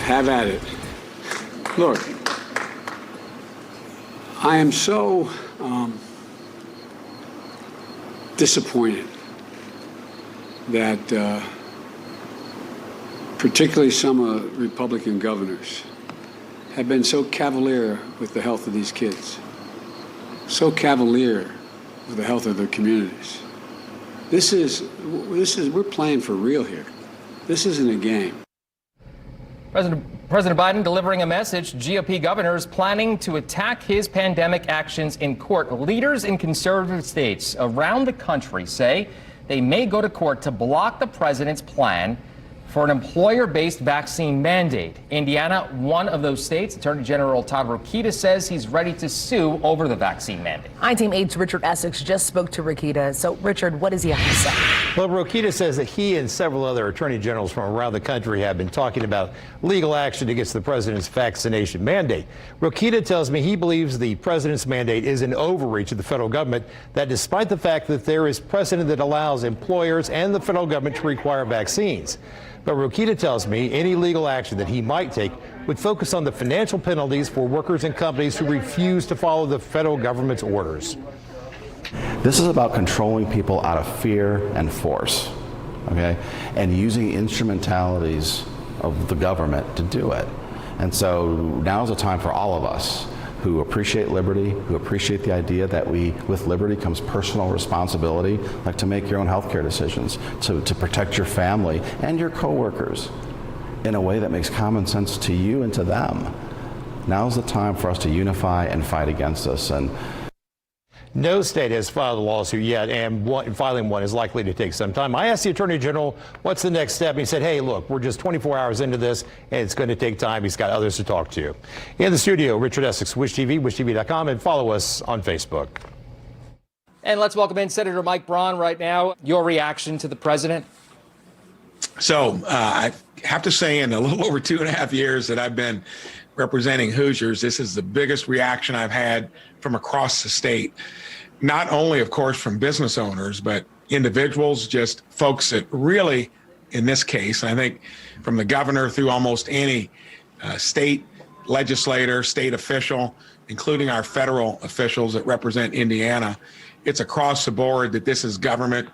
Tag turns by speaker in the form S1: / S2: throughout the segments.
S1: Have at it. Look, I am so disappointed that particularly some Republican governors have been so cavalier with the health of these kids, so cavalier with the health of their communities. We're playing for real here. This isn't a game.
S2: President Biden delivering a message. GOP governors planning to attack his pandemic actions in court. Leaders in conservative states around the country say they may go to court to block the president's plan for an employer-based vaccine mandate. Indiana, one of those states. Attorney General Todd Rokita says he's ready to sue over the vaccine mandate.
S3: I-Team 8's Richard Essex just spoke to Rokita. So, Richard, what does he have to say?
S4: Well, Rokita says that he and several other attorney generals from around the country have been talking about legal action against the president's vaccination mandate. Rokita tells me he believes the president's mandate is an overreach of the federal government, that despite the fact that there is precedent that allows employers and the federal government to require vaccines. But Rokita tells me any legal action that he might take would focus on the financial penalties for workers and companies who refuse to follow the federal government's orders.
S5: This is about controlling people out of fear and force, okay, and using instrumentalities of the government to do it. And so now is a time for all of us who appreciate liberty, who appreciate the idea that with liberty comes personal responsibility, like to make your own healthcare decisions, to protect your family and your coworkers in a way that makes common sense to you and to them. Now's the time for us to unify and fight against this. And
S4: no state has filed a lawsuit yet, and filing one is likely to take some time. I asked the Attorney General, what's the next step? And he said, hey, look, we're just 24 hours into this, and it's going to take time. He's got others to talk to. In the studio, Richard Essex, Wish TV, wishtv.com, and follow us on Facebook.
S2: And let's welcome in Senator Mike Braun right now. Your reaction to the president?
S6: So I have to say, in a little over 2.5 years that I've been representing Hoosiers, this is the biggest reaction I've had from across the state. Not only, of course, from business owners, but individuals, just folks that really, in this case, I think from the governor through almost any state legislator, state official, including our federal officials that represent Indiana, it's across the board that this is government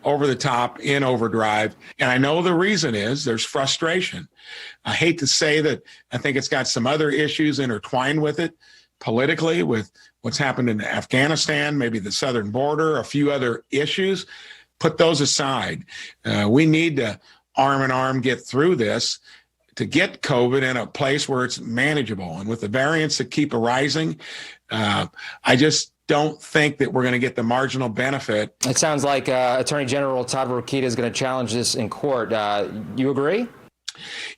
S6: over the top, in overdrive. And I know the reason is there's frustration. I hate to say that I think it's got some other issues intertwined with it politically, with what's happened in Afghanistan, maybe the southern border, a few other issues. Put those aside. We need to arm in arm get through this to get COVID in a place where it's manageable. And with the variants that keep arising, I just don't think that we're going to get the marginal benefit.
S2: It sounds like Attorney General Todd Rokita is going to challenge this in court. You agree?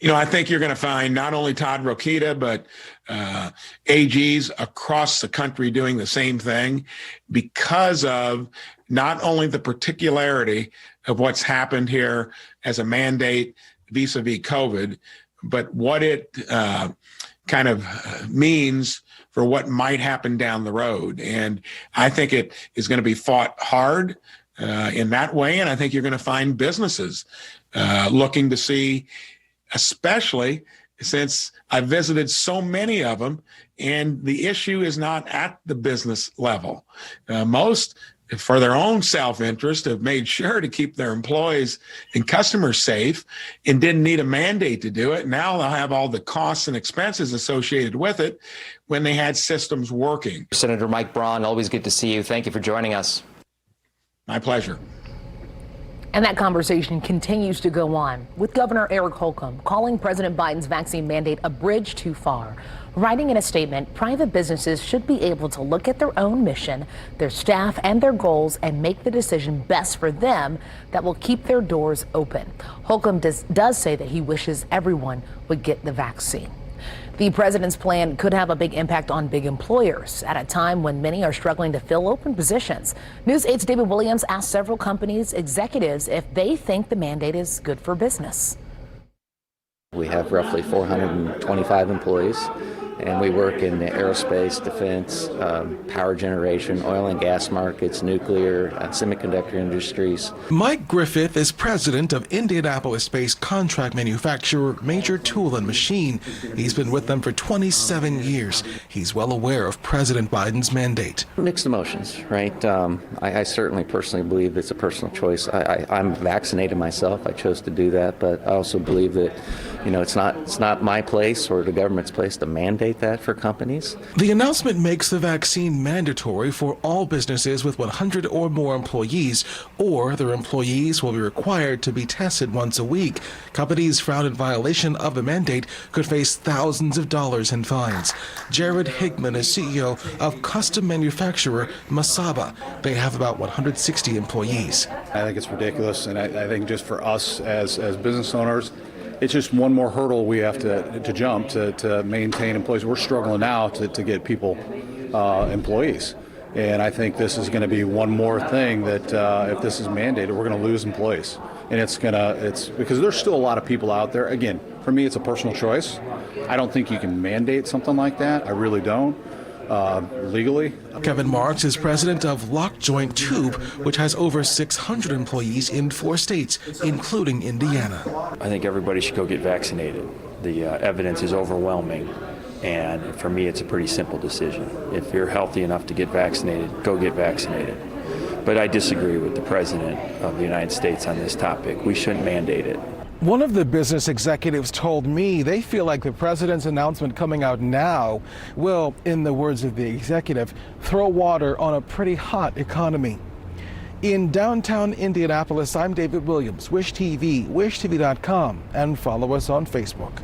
S6: You know, I think you're going to find not only Todd Rokita, but AGs across the country doing the same thing because of not only the particularity of what's happened here as a mandate vis-a-vis COVID, but what it kind of means for what might happen down the road. And I think it is going to be fought hard in that way. And I think you're going to find businesses looking to see, especially since I've visited so many of them, and the issue is not at the business level. Most, for their own self-interest, have made sure to keep their employees and customers safe and didn't need a mandate to do it. Now they'll have all the costs and expenses associated with it when they had systems working.
S2: Senator Mike Braun, always good to see you. Thank you for joining us.
S6: My pleasure.
S3: And that conversation continues to go on, with Governor Eric Holcomb calling President Biden's vaccine mandate a bridge too far. Writing in a statement, private businesses should be able to look at their own mission, their staff, and their goals and make the decision best for them that will keep their doors open. Holcomb does say that he wishes everyone would get the vaccine. The president's plan could have a big impact on big employers at a time when many are struggling to fill open positions. News 8's David Williams asked several companies' executives if they think the mandate is good for business.
S7: We have roughly 425 employees and we work in the aerospace, defense, power generation, oil and gas markets, nuclear, semiconductor industries.
S8: Mike Griffith is president of Indianapolis-based contract manufacturer Major Tool and Machine. He's been with them for 27 years. He's well aware of President Biden's mandate.
S7: Mixed emotions, right? I certainly personally believe it's a personal choice. I'm vaccinated myself. I chose to do that, but I also believe that, it's not my place or the government's place to mandate that for companies.
S8: The announcement makes the vaccine mandatory for all businesses with 100 or more employees, or their employees will be required to be tested once a week. Companies found in violation of the mandate could face thousands of dollars in fines. Jared Higman is CEO of custom manufacturer Masaba. They have about 160 employees.
S9: I think it's ridiculous, and I think just for us as business owners, it's just one more hurdle we have to jump to maintain employees. We're struggling now to get people employees, and I think this is going to be one more thing that if this is mandated, we're going to lose employees, and it's because there's still a lot of people out there. Again, for me, it's a personal choice. I don't think you can mandate something like that. I really don't. Legally.
S8: Kevin Marks is president of Lock Joint Tube, which has over 600 employees in 4 states, including Indiana.
S10: I think everybody should go get vaccinated. The evidence is overwhelming, and for me, it's a pretty simple decision. If you're healthy enough to get vaccinated, go get vaccinated. But I disagree with the President of the United States on this topic. We shouldn't mandate it.
S8: One of the business executives told me they feel like the president's announcement coming out now will, in the words of the executive, throw water on a pretty hot economy. In downtown Indianapolis, I'm David Williams, Wish TV, wishtv.com, and follow us on Facebook.